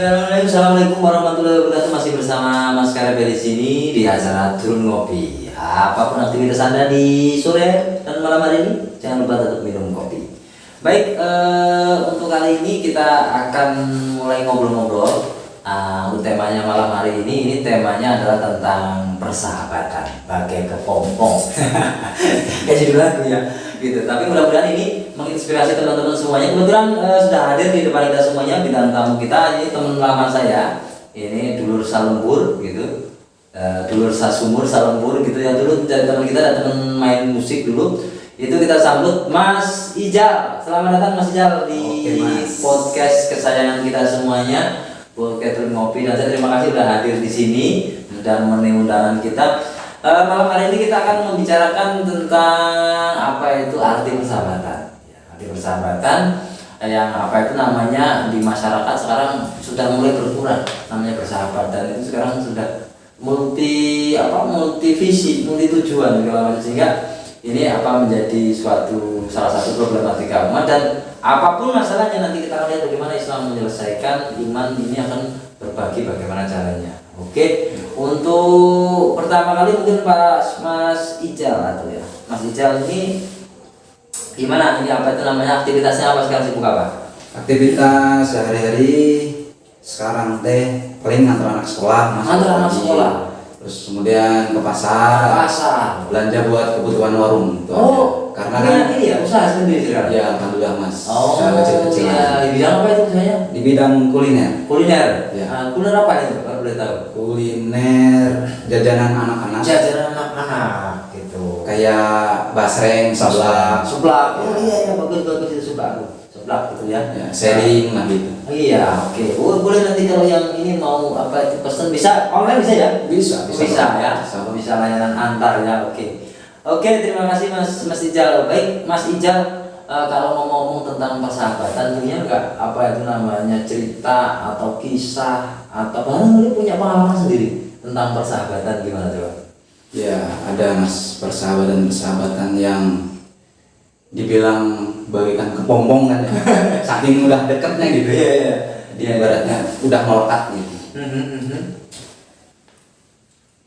Assalamualaikum warahmatullahi wabarakatuh. Masih bersama Mas Karebe di sini di acara Turun Ngopi. Apapun aktivitas Anda di sore dan malam hari ini, jangan lupa tetap minum kopi. Baik, untuk kali ini kita akan mulai ngobrol-ngobrol. Untuk temanya malam hari ini temanya adalah tentang persahabatan bagai kepompong. Kayak judul lagu ya, gitu. Tapi mudah-mudahan ini menginspirasi teman-teman semuanya. Kebetulan sudah hadir di depan kita semuanya bintang tamu kita. Ini teman lama saya. Ini dulur salembur, gitu. Dulur sasumur salembur, gitu ya. Dulu menjadi teman kita dan teman main musik dulu. Itu kita sambut Mas Ijal. Selamat datang Mas Ijal di podcast kesayangan kita semuanya. Podcast Turun Ngopi, dan saya terima kasih sudah hadir di sini dan memenuhi undangan kita. Malam hari ini kita akan membicarakan tentang apa itu arti persahabatan. Ya, arti persahabatan yang apa itu namanya di masyarakat sekarang sudah mulai berkurang. Namanya persahabatan itu sekarang sudah multi visi, multi tujuan sehingga ini menjadi salah satu problematika umat, dan apapun masalahnya nanti kita akan lihat bagaimana Islam menyelesaikan. Iman ini akan berbagi bagaimana caranya. Oke. Untuk pertama kali mungkin Pak Mas Ijal atau ya Mas Ijal ini gimana, ini apa itu namanya, aktivitasnya apa sekarang, sibuk apa? Aktivitas sehari-hari sekarang paling antar anak sekolah, terus kemudian ke pasar, belanja buat kebutuhan warung. Karena kan ini ya usaha sendiri kan? Ya, alhamdulillah Mas. Usaha kecil-kecilan. Ya, di bidang apa itu misalnya? Di bidang kuliner. Ya. Kuliner apa itu kalau boleh tahu? Kuliner jajanan anak-anak. Gitu. Kayak basreng, seblak. Oh iya bagus itu seblak gitu ya. Ya, sharing lah gitu. Iya, oke. Boleh nanti kalau yang ini mau itu pesan bisa online bisa ya? Bisa Ya. Bisa layanan antar ya. Oke, terima kasih Mas Ijal. Baik, Mas Ijal, kalau ngomong tentang persahabatan, punya nggak itu namanya cerita atau kisah atau bahkan punya pengalaman sendiri tentang persahabatan, gimana coba? Ya, ada Mas, persahabatan yang dibilang bagaikan kepompong kan ya. Saking udah dekatnya gitu. Iya. Dia ibaratnya udah melekat gitu.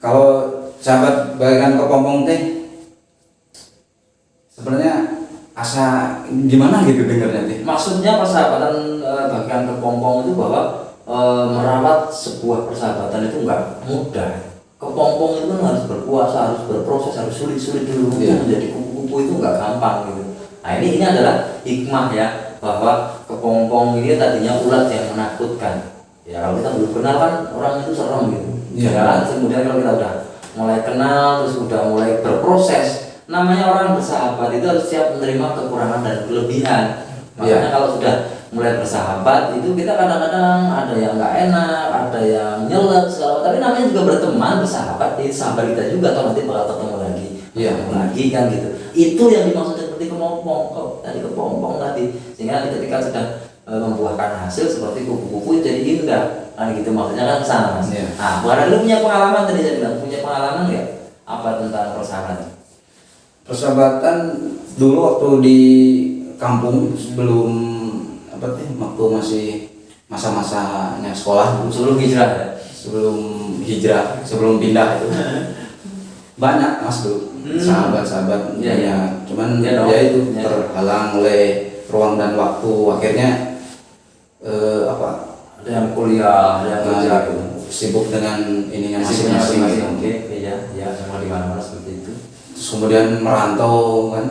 Kalau sahabat bagaikan kepompong sebenarnya asa gimana gitu dengarnya Maksudnya persahabatan bagaikan kepompong itu bahwa merawat sebuah persahabatan itu nggak mudah. Kepompong itu kan harus berkuasa, harus berproses, harus sulit dulu untuk menjadi kupu-kupu, itu nggak gampang gitu. Nah ini adalah hikmah ya, bahwa kepompong ini tadinya ulat yang menakutkan. Ya kalau kita belum kenal kan orang itu serem gitu. Ya, kemudian kalau kita udah mulai kenal, terus udah mulai berproses, namanya orang bersahabat itu harus siap menerima kekurangan dan kelebihan. Makanya kalau sudah mulai bersahabat itu kita kadang-kadang ada yang nggak enak, ada yang nyelek segala, tapi namanya juga berteman, bersahabat, itu sahabat kita juga, atau nanti bakal ketemu lagi kan gitu. Itu yang dimaksud seperti kepompong tadi, sehingga nanti ketika sudah membuahkan hasil seperti kupu-kupu jadi indah. Nah gitu maksudnya kan kesana Mas. Nah, bukan lu punya pengalaman tadi saya bilang, punya pengalaman nggak apa tentang persahabatan? Persahabatan dulu waktu di kampung sebelum waktu masih masa-masanya sekolah, sebelum hijrah, sebelum pindah itu banyak Mas dulu sahabat-sahabat cuman itu terhalang oleh ruang dan waktu, akhirnya ada yang kuliah, ada yang kerja sibuk dengan ininya masing-masing. Iya, sama di mana-mana seperti itu. Terus kemudian merantau kan,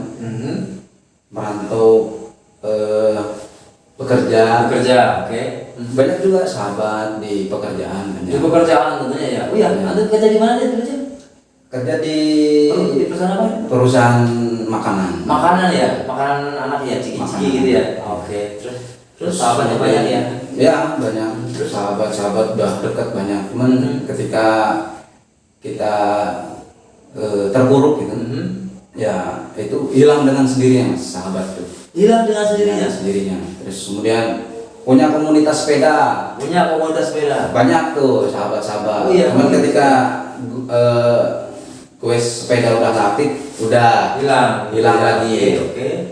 bekerja. Banyak juga sahabat di pekerjaan kan. Di pekerjaan tentunya ya. Oh iya, Anda kerja di mana dulu sih? Kerja di perusahaan apa? Perusahaan makanan. Makanan ya, makanan anak ya, ciki-ciki gitu ya. Terus sahabatnya banyak ya? Ya, banyak. Terus sahabat udah dekat banyak. Cuman ketika kita terpuruk gitu, ya itu hilang dengan sendirinya Mas, sahabat itu. Hilang dengan sendirinya. Terus kemudian punya komunitas sepeda. Banyak tuh sahabat-sahabat. Cuman ketika gue sepeda udah nggak aktif, udah hilang lagi.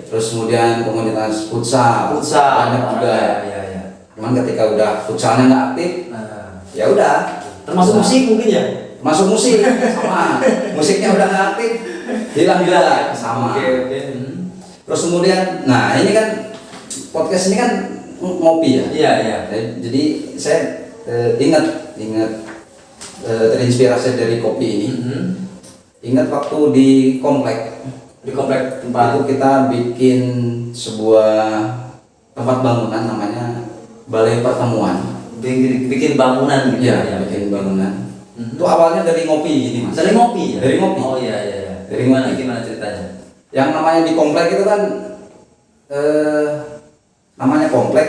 Terus kemudian komunitas futsal banyak juga. Cuman ketika udah futsalnya nggak aktif, ya udah. Termasuk musik mungkin ya? Masuk musik sama, musiknya udah nggak aktif, hilang juga sama. Oke. Terus kemudian, nah ini kan podcast ini kan ngopi ya. Iya. Jadi saya ingat terinspirasi dari kopi ini. Ingat waktu di komplek tempat itu kita bikin sebuah tempat bangunan namanya Balai Pertemuan. bikin bangunan gitu Iya, bikin bangunan. Itu awalnya dari ngopi gini mas. Dari ngopi ya? Dari ngopi. Oh iya. Dari Gimana ceritanya? Yang namanya di komplek itu kan namanya komplek.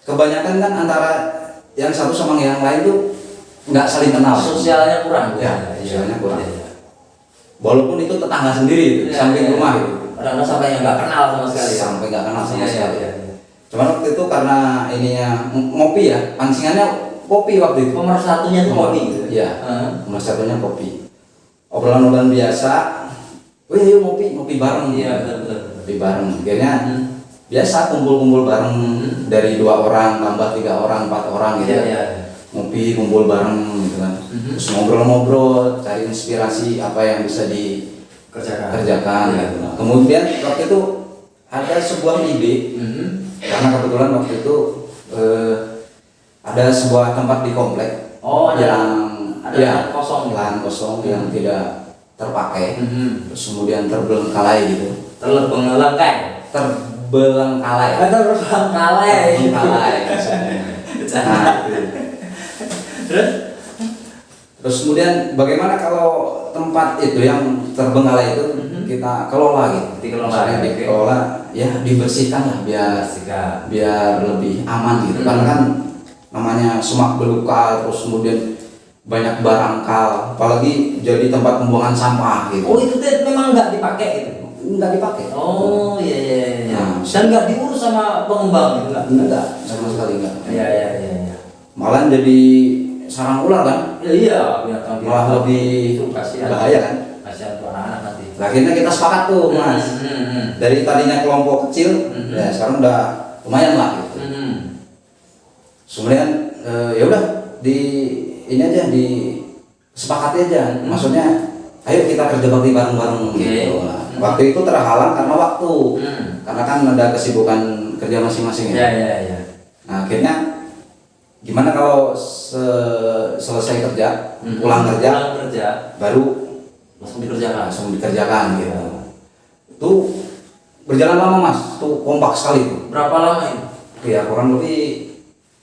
Kebanyakan kan antara yang satu sama yang lain tuh nggak saling kenal. Sosialnya kurang. Ya, sosialnya kurang. Iya. Walaupun itu tetangga sendiri, samping rumah gitu. Kadang-kadang sampai yang nggak kenal sama sekali. Sampai nggak kenal sama sekali. Iya. Cuman waktu itu karena ininya ngopi ya, pancingannya kopi waktu itu. Pemersatunya tuh kopi gitu. Iya. Pemersatunya kopi. Obrolan-obrolan biasa. Wih, yuk ngopi bareng. Iya, betul. Ngopi bareng. Akhirnya biasa kumpul-kumpul bareng dari 2 orang tambah 3 orang, 4 orang gitu. Iya. Ngopi, kumpul bareng gitu kan. Terus ngobrol-ngobrol, cari inspirasi apa yang bisa dikerjakan. Iya. Gitu. Kemudian waktu itu ada sebuah ide. Karena kebetulan waktu itu ada sebuah tempat di komplek yang ada lahan kosong yang tidak terpakai, terus kemudian terbengkalai gitu. Terbengkalai. Terbengkalai. Nah, terus kemudian bagaimana kalau tempat itu yang terbengkalai itu kita kelola gitu. Misalnya dikelola, ya dibersihkan lah biar lebih aman gitu. Karena kan namanya semak belukar, terus kemudian banyak barangkal, apalagi jadi tempat pembuangan sampah gitu. Oh itu memang nggak dipakai gitu? Nggak dipakai. Oh iya. Nah, dan nggak diurus sama pengembang gitu? Enggak, sama sekali enggak. Iya. Malah jadi sarang ular kan? Iya. Malah lebih bahaya kan? Kasihan tuh anak-anak nanti. Akhirnya kita sepakat tuh mas. Dari tadinya kelompok kecil, ya sekarang udah lumayan lah gitu. Kemudian ya udah ini aja disepakati aja. Maksudnya ayo kita kerja bakti bareng-bareng gitu. Nah, waktu itu terhalang karena waktu. Karena kan ada kesibukan kerja masing-masing ya. Iya. Nah, akhirnya gimana kalau selesai kerja, pulang kerja baru langsung dikerjakan gitu. Itu berjalan lama mas, tuh kompak sekali tuh. Berapa lama ini? Ya kurang lebih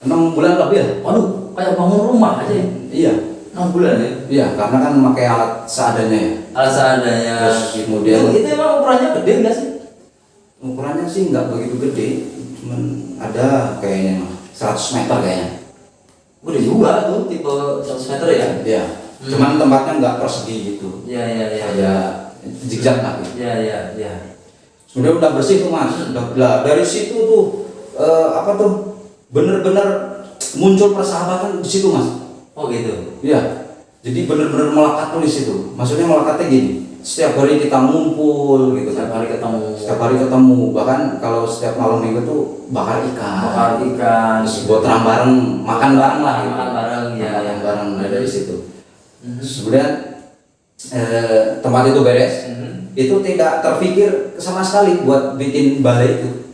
6 bulan lebih ya. Waduh, kayak bangun rumah aja ya? Iya. 6 bulan ya? Iya, karena kan memakai alat seadanya ya. Alat seadanya. Terus kemudian itu emang ukurannya gede nggak sih? Ukurannya sih nggak begitu gede, cuman ada kayaknya 100 meter kayaknya. Gede juga tuh, tipe 100 meter ya? Iya. Cuman tempatnya nggak persegi gitu. Iya. Ada zigzag lah gitu. Iya. Sudah bersih tuh mas. Udah dari situ tuh bener-bener muncul persahabatan di situ mas. Oh gitu. Iya. Jadi bener-bener melekat tuh di situ. Maksudnya melekatnya gini. Setiap hari kita ngumpul gitu. Setiap hari ketemu. Bahkan kalau setiap malam minggu tuh bakar ikan. Terus buat terang bareng, makan bareng lah. Gitu. Makan bareng. Makan bareng dari situ. Kemudian tempat itu beres. Itu tidak terpikir sama sekali buat bikin balai itu.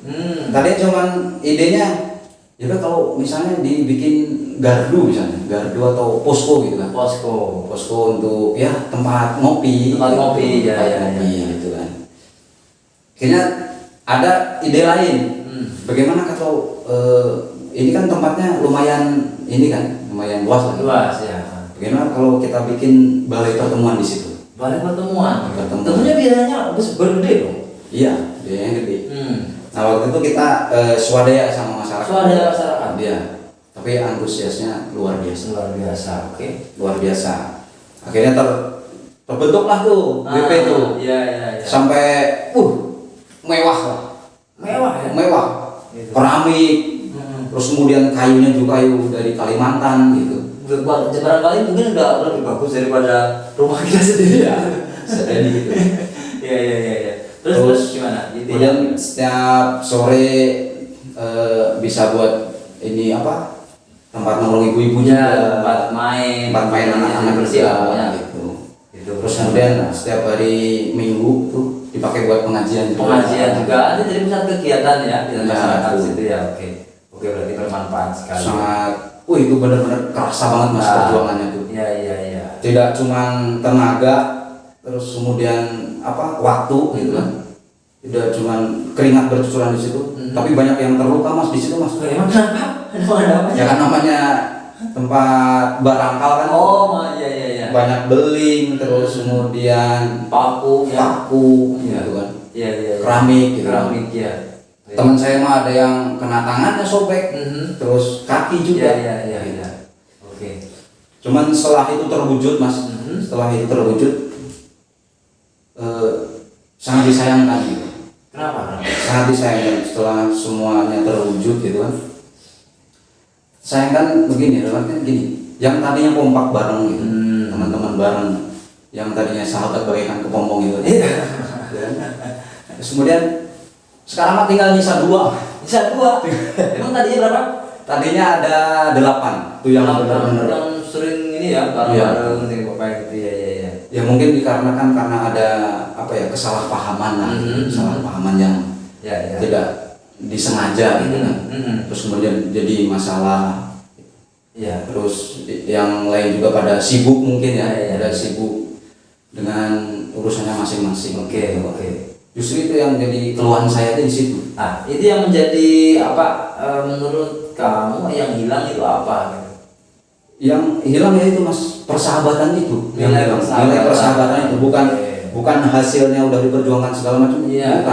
Tadinya cuman idenya ya udah kalau misalnya dibikin gardu atau posko gitu kan. Posko untuk ya tempat ngopi ya. Gitu kan. Akhirnya ada ide lain. Bagaimana kalau ini kan tempatnya lumayan luas lah. Luas ya. Bagaimana kalau kita bikin balai pertemuan di situ? Balai pertemuan. Tentunya biayanya gede dong. Iya, biayanya gede. Nah waktu itu kita swadaya sama masyarakat. Iya. Tapi antusiasnya luar biasa. Oke. Luar biasa. Akhirnya terbentuklah tuh BP tuh. Iya. Sampai mewah lah. Mewah. Gitu. Keramik. Terus kemudian kayunya juga kayu dari Kalimantan gitu. Barangkali mungkin udah lebih bagus daripada rumah kita sendiri ya. Sedih gitu. Iya. Terus gimana? Kemudian setiap sore bisa buat ini apa, tempat nongkrong ibu-ibu Ya, juga, tempat main anak-anak bersih juga, pokoknya. gitu. Itu Terus kemudian setiap hari Minggu tuh dipakai buat pengajian juga ada jadi pusat kegiatan ya di Ya, masyarakat itu. situ ya. Oke berarti bermanfaat sekali. Sangat, itu benar-benar kerasa banget mas perjuangannya tuh. Iya. Tidak cuman tenaga, terus kemudian apa, waktu gitu kan. Tidak cuman keringat bercucuran di situ, tapi banyak yang terluka mas di situ mas. Emang kenapa? Ada apa? Ya kan namanya tempat barangkal kan. Oh iya. Banyak beling, terus kemudian Paku gitu kan. Iya. Keramik gitu. Keramik ya. Teman saya mah ada yang kena tangannya sobek, terus kaki juga. Iya. Oke. Cuman setelah itu terwujud mas, setelah itu terwujud sangat disayangkan gitu. Kenapa? Sangat disayangkan setelah semuanya terwujud gitu kan. Sayangkan begini, dalam artian gini, yang tadinya kompak bareng gitu, teman-teman bareng, yang tadinya sahabat bagaikan kepompong gitu. Ya kan? Terus kemudian sekarang mah tinggal nyisa 2. Emang tadinya berapa? Tadinya ada 8 tuh yang benar-benar. Yang sering ini ya bareng-bareng nih bapak gitu ya. Ya mungkin dikarenakan karena ada apa ya, kesalahpahaman lah, kesalahpahaman yang tidak disengaja gitu kan. Terus kemudian jadi masalah. Ya. Terus yang lain juga pada sibuk mungkin ya, Ya. pada sibuk dengan urusannya masing-masing. Oke. Justru itu yang jadi keluhan saya di situ. Nah, itu yang menjadi apa menurut kamu yang hilang itu apa? Yang hilang ya itu mas, persahabatan itu. Nilai persahabatan itu bukan hasilnya udah diperjuangkan segala macam, bukan. Iya.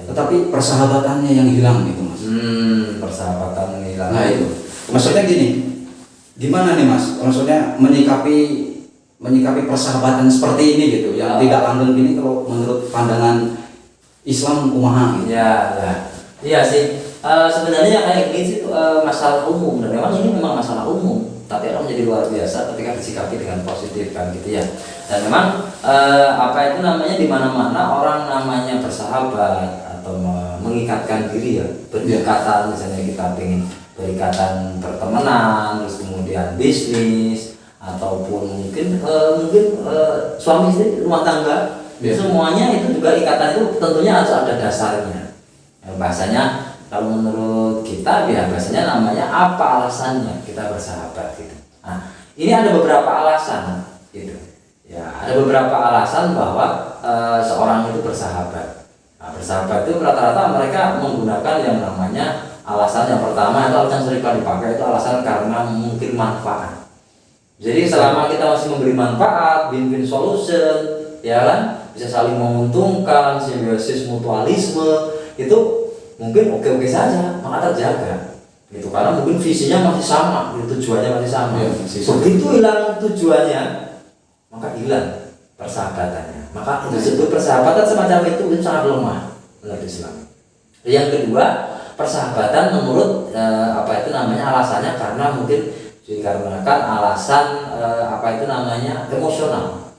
Tetapi persahabatannya yang hilang gitu mas. Persahabatan hilang. Nah itu, maksudnya gini, gimana nih mas? Maksudnya menyikapi persahabatan seperti ini gitu, yang tidak langgeng gini kalau menurut pandangan Islam kumaha gitu. Iya sih. Sebenarnya kayak gini sih masalah umum, dan memang ini memang masalah umum. Tapi orang menjadi luar biasa ketika disikapi dengan positif kan gitu ya. Dan memang apa itu namanya, di mana-mana orang namanya bersahabat atau mengikatkan diri ya, berikatan misalnya kita pengen berikatan pertemanan, terus kemudian bisnis ataupun mungkin suami istri, rumah tangga, semuanya itu juga ikatan itu tentunya harus ada dasarnya. Bahasanya kalau menurut kita ya biasanya namanya apa alasannya kita bersahabat gitu. Nah, ini ada beberapa alasan gitu. Ya, ada beberapa alasan bahwa seorang itu bersahabat. Nah, bersahabat itu rata-rata mereka menggunakan yang namanya alasan yang pertama, itu alasan sering kali dipakai, itu alasan karena mungkin manfaat. Jadi selama kita masih memberi manfaat, win-win solution, ya kan, bisa saling menguntungkan, simbiosis mutualisme, itu mungkin oke-oke saja, maka terjaga gitu, karena mungkin visinya masih sama, tujuannya masih sama. Begitu hilang tujuannya, maka hilang persahabatannya. Maka itu disebut persahabatan semacam itu sangat lemah menurut Islam. Yang kedua, persahabatan menurut apa itu namanya alasannya karena mungkin dikarenakan alasan apa itu namanya emosional.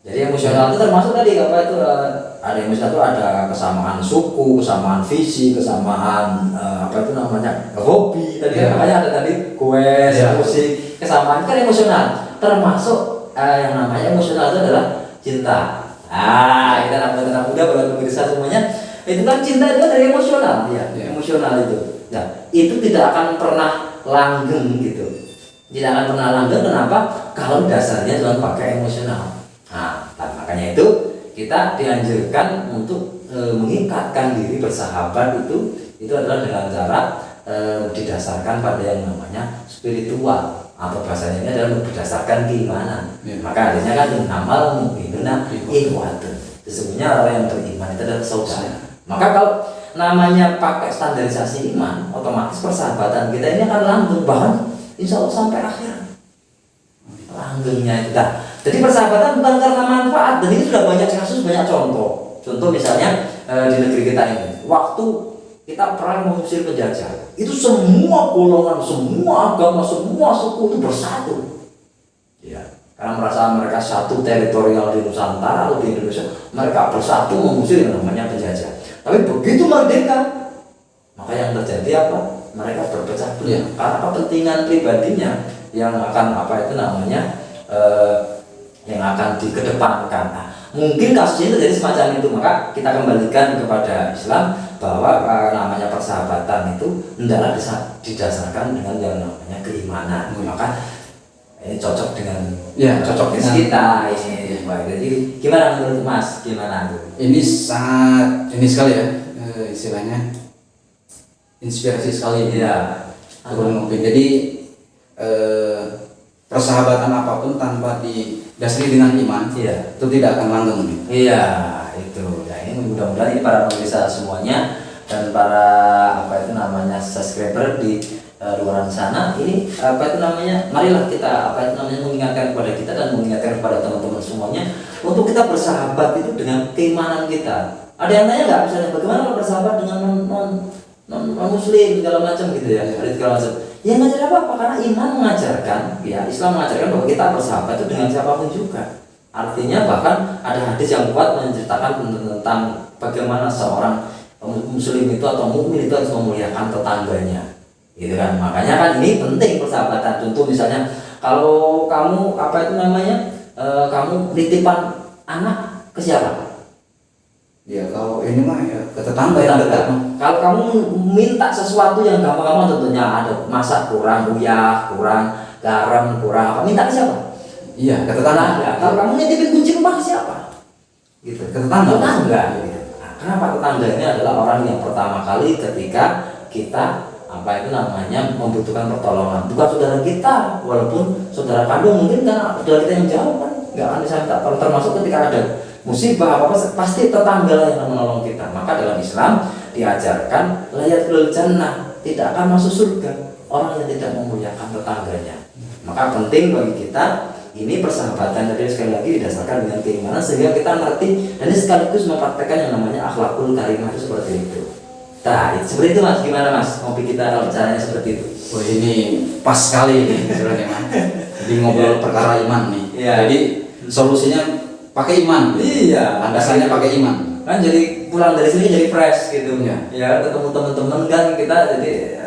Jadi emosional itu termasuk tadi apa itu ada emosional itu ada kesamaan suku, kesamaan visi, kesamaan apa itu namanya hobi. Tadi kan makanya ada tadi quest, musik, kesamaan kan emosional. Termasuk yang namanya emosional itu adalah cinta. Kita anak muda baru pemirsa semuanya, itu kan cinta itu dari emosional, emosional itu. Nah, itu tidak akan pernah langgeng gitu. Tidak akan pernah langgeng, kenapa? Kalau dasarnya cuma pakai emosional. Nah, makanya itu kita dianjurkan untuk mengikatkan diri bersahabat itu adalah dengan cara didasarkan pada yang namanya spiritual, atau bahasanya ini adalah berdasarkan keimanan. Maka adanya kan inamal mu'minuna ikhwatun. Sesungguhnya orang yang beriman itu adalah saudara. Maka kalau namanya pakai standarisasi iman, otomatis persahabatan kita ini akan langgeng, bahkan insya Allah sampai akhir langgengnya itu. Jadi persahabatan bukan karena manfaat, dan ini sudah banyak kasus, banyak contoh. Contoh misalnya di negeri kita ini, waktu kita perang mengusir penjajah, itu semua golongan, semua agama, semua suku itu bersatu. Karena merasa mereka satu teritorial di Nusantara atau di Indonesia, mereka bersatu mengusir yang namanya penjajah. Tapi begitu merdeka, maka yang terjadi apa? mereka berpecah belah Iya. karena kepentingan pribadinya yang akan yang akan dikedepankan. Nah, mungkin kasus ini terjadi semacam itu, maka kita kembalikan kepada Islam bahwa namanya persahabatan itu hendaklah didasarkan dengan yang namanya keimanan. Maka ini cocok dengan cocok dengan kita ini. Baik, jadi gimana menurut Mas? Gimana tuh? Ini sangat ini sekali ya, istilahnya inspirasi sekali. Iya. Turun ngopi. Jadi persahabatan apapun tanpa didasari dengan iman, itu tidak akan langgeng. Iya, itu. Ya, ini mudah-mudahan ini para pemirsa semuanya dan para subscriber di luar sana ini marilah kita mengingatkan kepada kita dan mengingatkan kepada teman-teman semuanya untuk kita bersahabat itu dengan keimanan kita. Ada yang tanya nggak misalnya bagaimana kalau bersahabat dengan non muslim segala macam gitu ya, segala macam. Ya nggak ada apa-apa karena iman mengajarkan, ya Islam mengajarkan bahwa kita bersahabat itu dengan siapapun juga. Artinya bahkan ada hadis yang kuat menceritakan tentang bagaimana seorang muslim itu atau mukmin itu harus memuliakan tetangganya. Gitu kan, makanya kan ini penting persahabatan. Contoh misalnya kalau kamu kamu nitipan anak ke siapa? Ya kalau ini mah ya ke tetangga yang dekat. Kalau kamu minta sesuatu yang gampang-gampang, tentunya ada masak kurang, uyah kurang, garam kurang, apa minta ke siapa? Iya, ke tetangga. Nah, kalau kamu nitipin kunci rumah ke siapa? Gitu, ke tetangga. Gitu. Nah, kenapa tetangga ini adalah orang yang pertama kali ketika kita membutuhkan pertolongan, bukan saudara kita, walaupun saudara kandung mungkin kan saudara kita yang jauh kan nggak akan bisa minta tolong, termasuk ketika ada musibah apa pasti tetangga lah yang menolong kita. Maka dalam Islam diajarkan layatul jannah, tidak akan masuk surga orang yang tidak memuliakan tetangganya. Maka penting bagi kita ini persahabatan tadi sekali lagi didasarkan dengan keimanan sehingga kita ngerti dan ini sekaligus mempraktekkan yang namanya akhlakul karimah itu seperti itu. Nah, seperti itu Mas, gimana Mas? Ngopi kita kalau caranya seperti itu. Oh ini pas sekali ini sebenarnya Mas. Jadi ngobrol perkara iman nih. Iya. Jadi solusinya pakai iman. Iya. Landasannya pakai iman. Kan jadi pulang dari sini jadi fresh gitu. Iya. Ya ketemu teman-teman kan kita jadi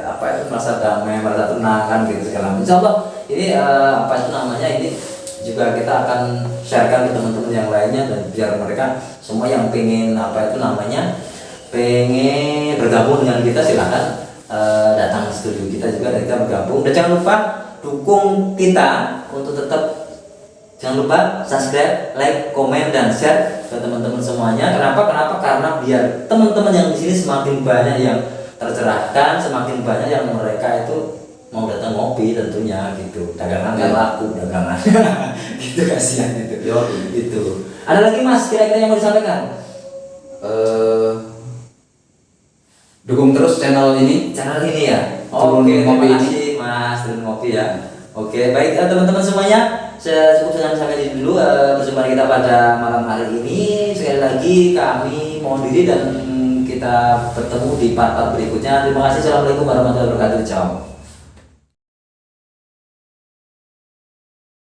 merasa damai, merasa tenang kan gitu segala macam. Insyaallah ini ini juga kita akan sharekan ke teman-teman yang lainnya dan biar mereka semua yang pengen pengen bergabung dengan kita silahkan datang ke studio kita juga dan kita bergabung. Dan jangan lupa dukung kita untuk tetap, jangan lupa subscribe, like, komen dan share ke teman-teman semuanya. Kenapa? Karena biar teman-teman yang di sini semakin banyak yang tercerahkan, semakin banyak yang mereka itu mau datang ngopi tentunya gitu. Dagangan kan laku dagangan. Gitu kasihan itu. Gitu. Ada lagi Mas kira-kira yang mau disampaikan? Dukung terus channel ini ya. Turun Oke, Ngopi terima kasih Mas Turun Ngopi ya. Oke, baik teman-teman semuanya, saya cukup sampai di dulu perjumpaan kita pada malam hari ini. Sekali lagi kami mohon diri dan kita bertemu di part-part berikutnya. Terima kasih. Assalamualaikum warahmatullahi wabarakatuh. Ciao.